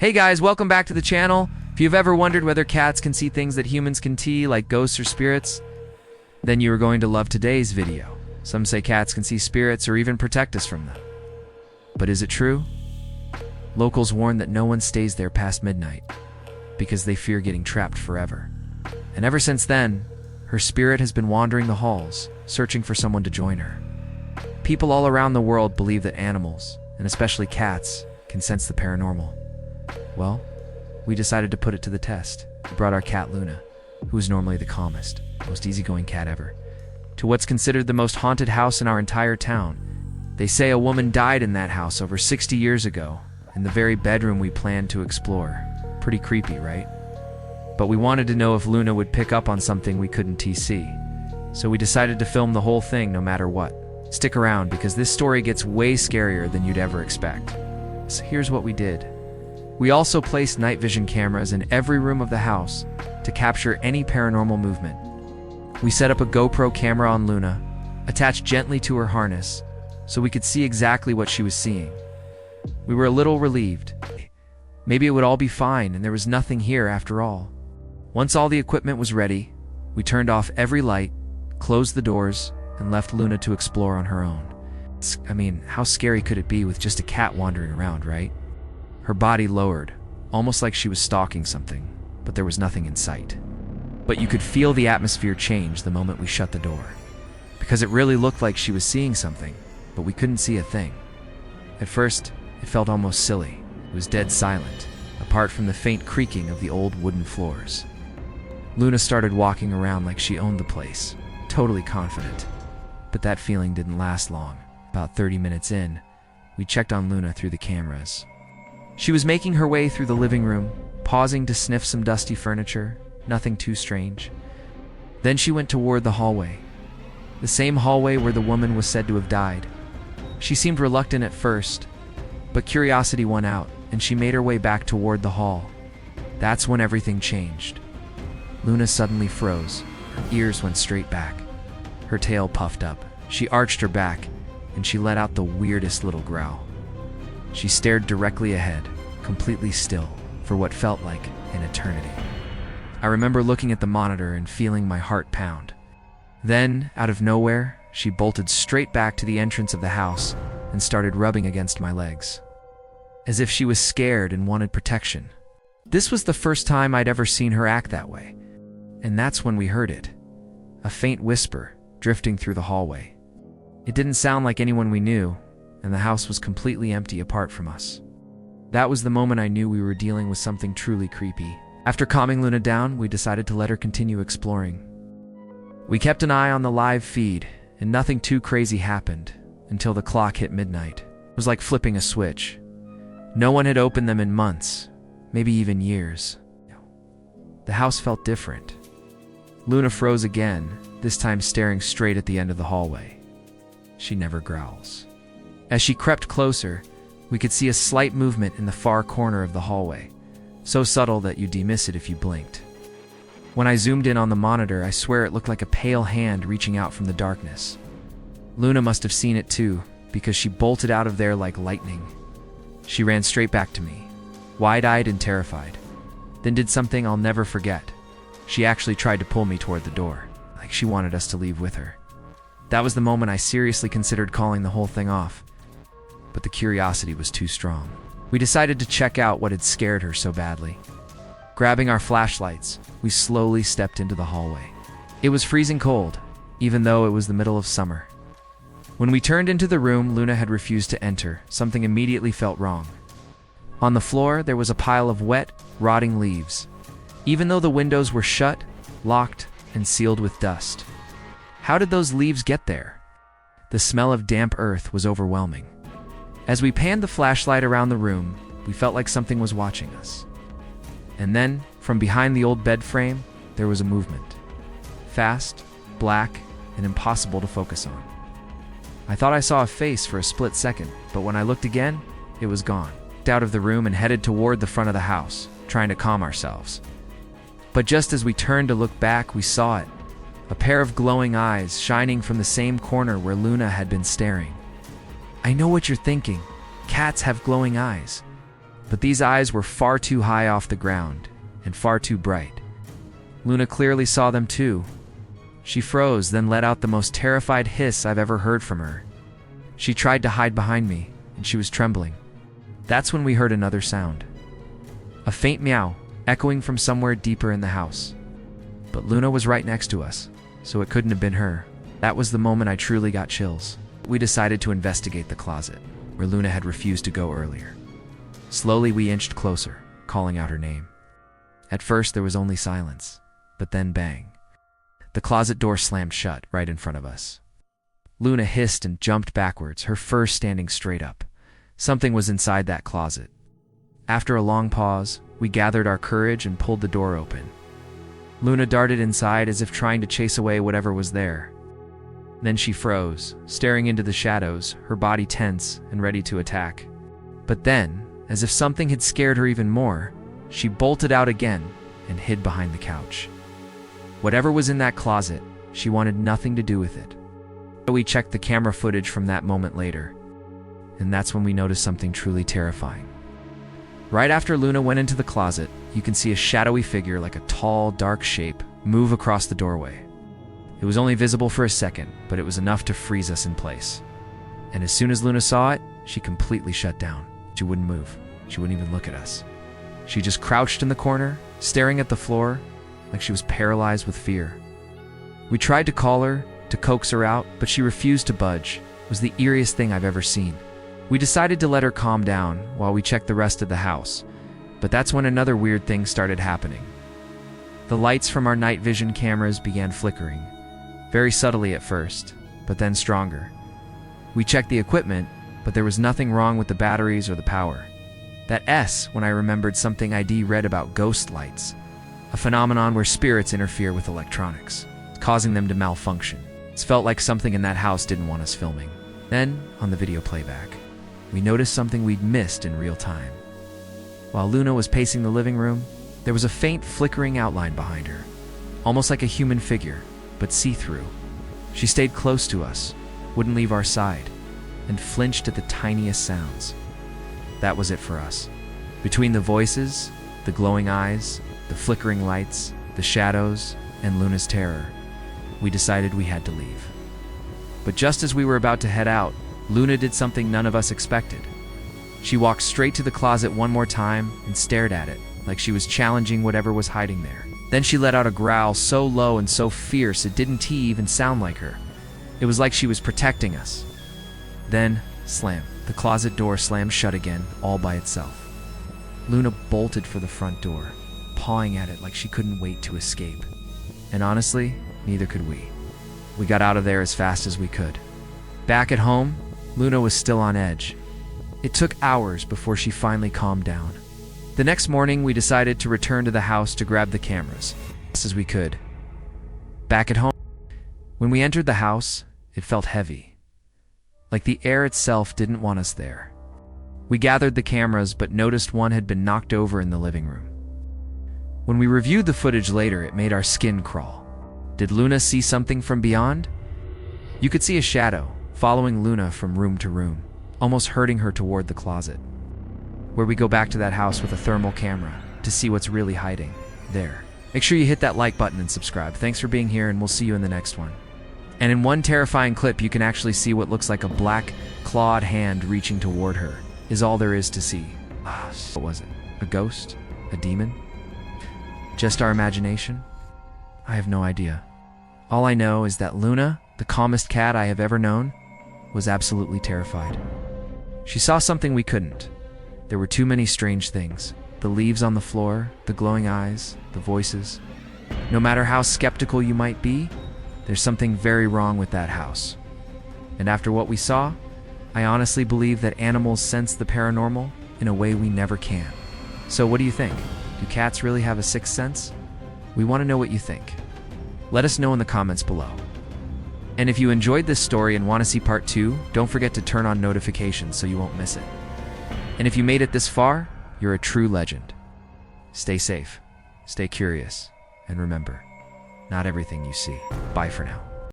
Hey guys, welcome back to the channel. If you've ever wondered whether cats can see things that humans can see, like ghosts or spirits, then you are going to love today's video. Some say cats can see spirits or even protect us from them. But is it true? Locals warn that no one stays there past midnight because they fear getting trapped forever. And ever since then, her spirit has been wandering the halls, searching for someone to join her. People all around the world believe that animals, and especially cats, can sense the paranormal. Well, we decided to put it to the test. We brought our cat Luna, who is normally the calmest, most easygoing cat ever, to what's considered the most haunted house in our entire town. They say a woman died in that house over 60 years ago, in the very bedroom we planned to explore. Pretty creepy, right? But we wanted to know if Luna would pick up on something we couldn't see. So we decided to film the whole thing no matter what. Stick around because this story gets way scarier than you'd ever expect. So here's what we did. We also placed night vision cameras in every room of the house to capture any paranormal movement. We set up a GoPro camera on Luna, attached gently to her harness, so we could see exactly what she was seeing. We were a little relieved. Maybe it would all be fine and there was nothing here after all. Once all the equipment was ready, we turned off every light, closed the doors, and left Luna to explore on her own. I mean, how scary could it be with just a cat wandering around, right? Her body lowered, almost like she was stalking something, but there was nothing in sight. But you could feel the atmosphere change the moment we shut the door, because it really looked like she was seeing something, but we couldn't see a thing. At first, it felt almost silly. It was dead silent, apart from the faint creaking of the old wooden floors. Luna started walking around like she owned the place, totally confident. But that feeling didn't last long. About 30 minutes in, we checked on Luna through the cameras. She was making her way through the living room, pausing to sniff some dusty furniture, nothing too strange. Then she went toward the hallway, the same hallway where the woman was said to have died. She seemed reluctant at first, but curiosity won out, and she made her way back toward the hall. That's when everything changed. Luna suddenly froze. Her ears went straight back. Her tail puffed up. She arched her back, and she let out the weirdest little growl. She stared directly ahead, completely still, for what felt like an eternity. I remember looking at the monitor and feeling my heart pound. Then, out of nowhere, she bolted straight back to the entrance of the house and started rubbing against my legs, as if she was scared and wanted protection. This was the first time I'd ever seen her act that way, and that's when we heard it. A faint whisper drifting through the hallway. It didn't sound like anyone we knew, and the house was completely empty apart from us. That was the moment I knew we were dealing with something truly creepy. After calming Luna down, we decided to let her continue exploring. We kept an eye on the live feed, and nothing too crazy happened until the clock hit midnight. It was like flipping a switch. No one had opened them in months, maybe even years. The house felt different. Luna froze again, this time staring straight at the end of the hallway. She never growls. As she crept closer, we could see a slight movement in the far corner of the hallway, so subtle that you'd miss it if you blinked. When I zoomed in on the monitor, I swear it looked like a pale hand reaching out from the darkness. Luna must have seen it too, because she bolted out of there like lightning. She ran straight back to me, wide-eyed and terrified, then did something I'll never forget. She actually tried to pull me toward the door, like she wanted us to leave with her. That was the moment I seriously considered calling the whole thing off, but the curiosity was too strong. We decided to check out what had scared her so badly. Grabbing our flashlights, we slowly stepped into the hallway. It was freezing cold, even though it was the middle of summer. When we turned into the room, Luna had refused to enter. Something immediately felt wrong. On the floor, there was a pile of wet, rotting leaves, even though the windows were shut, locked, and sealed with dust. How did those leaves get there? The smell of damp earth was overwhelming. As we panned the flashlight around the room, we felt like something was watching us. And then, from behind the old bed frame, there was a movement. Fast, black, and impossible to focus on. I thought I saw a face for a split second, but when I looked again, it was gone. Out of the room and headed toward the front of the house, trying to calm ourselves. But just as we turned to look back, we saw it. A pair of glowing eyes shining from the same corner where Luna had been staring. I know what you're thinking. Cats have glowing eyes. But these eyes were far too high off the ground and far too bright. Luna clearly saw them too. She froze, then let out the most terrified hiss I've ever heard from her. She tried to hide behind me, and she was trembling. That's when we heard another sound. A faint meow, echoing from somewhere deeper in the house. But Luna was right next to us, so it couldn't have been her. That was the moment I truly got chills. We decided to investigate the closet, where Luna had refused to go earlier. Slowly we inched closer, calling out her name. At first there was only silence, but then bang. The closet door slammed shut right in front of us. Luna hissed and jumped backwards, her fur standing straight up. Something was inside that closet. After a long pause, we gathered our courage and pulled the door open. Luna darted inside as if trying to chase away whatever was there. Then she froze, staring into the shadows, her body tense and ready to attack. But then, as if something had scared her even more, she bolted out again and hid behind the couch. Whatever was in that closet, she wanted nothing to do with it. We checked the camera footage from that moment later, and that's when we noticed something truly terrifying. Right after Luna went into the closet, you can see a shadowy figure like a tall, dark shape move across the doorway. It was only visible for a second, but it was enough to freeze us in place. And as soon as Luna saw it, she completely shut down. She wouldn't move. She wouldn't even look at us. She just crouched in the corner, staring at the floor, like she was paralyzed with fear. We tried to call her, to coax her out, but she refused to budge. It was the eeriest thing I've ever seen. We decided to let her calm down while we checked the rest of the house, but that's when another weird thing started happening. The lights from our night vision cameras began flickering, very subtly at first, but then stronger. We checked the equipment, but there was nothing wrong with the batteries or the power. That S when I remembered something I'd read about ghost lights, a phenomenon where spirits interfere with electronics, causing them to malfunction. It felt like something in that house didn't want us filming. Then, on the video playback, we noticed something we'd missed in real time. While Luna was pacing the living room, there was a faint flickering outline behind her, almost like a human figure, but see-through. She stayed close to us, wouldn't leave our side, and flinched at the tiniest sounds. That was it for us. Between the voices, the glowing eyes, the flickering lights, the shadows, and Luna's terror, we decided we had to leave. But just as we were about to head out, Luna did something none of us expected. She walked straight to the closet one more time and stared at it, like she was challenging whatever was hiding there. Then she let out a growl so low and so fierce it didn't even sound like her. It was like she was protecting us. Then, slam, the closet door slammed shut again, all by itself. Luna bolted for the front door, pawing at it like she couldn't wait to escape. And honestly, neither could we. We got out of there as fast as we could. Back at home, Luna was still on edge. It took hours before she finally calmed down. The next morning, we decided to return to the house to grab the cameras, as fast as we could. Back at home, when we entered the house, it felt heavy. Like the air itself didn't want us there. We gathered the cameras, but noticed one had been knocked over in the living room. When we reviewed the footage later, it made our skin crawl. Did Luna see something from beyond? You could see a shadow following Luna from room to room, almost herding her toward the closet. Where we go back to that house with a thermal camera to see what's really hiding there. Make sure you hit that like button and subscribe. Thanks for being here, and we'll see you in the next one. And in one terrifying clip, you can actually see what looks like a black, clawed hand reaching toward her, is all there is to see. What was it? A ghost? A demon? Just our imagination? I have no idea. All I know is that Luna, the calmest cat I have ever known, was absolutely terrified. She saw something we couldn't. There were too many strange things. The leaves on the floor, the glowing eyes, the voices. No matter how skeptical you might be, there's something very wrong with that house. And after what we saw, I honestly believe that animals sense the paranormal in a way we never can. So what do you think? Do cats really have a sixth sense? We want to know what you think. Let us know in the comments below. And if you enjoyed this story and want to see part 2, don't forget to turn on notifications so you won't miss it. And if you made it this far, you're a true legend. Stay safe, stay curious, and remember, not everything you see. Bye for now.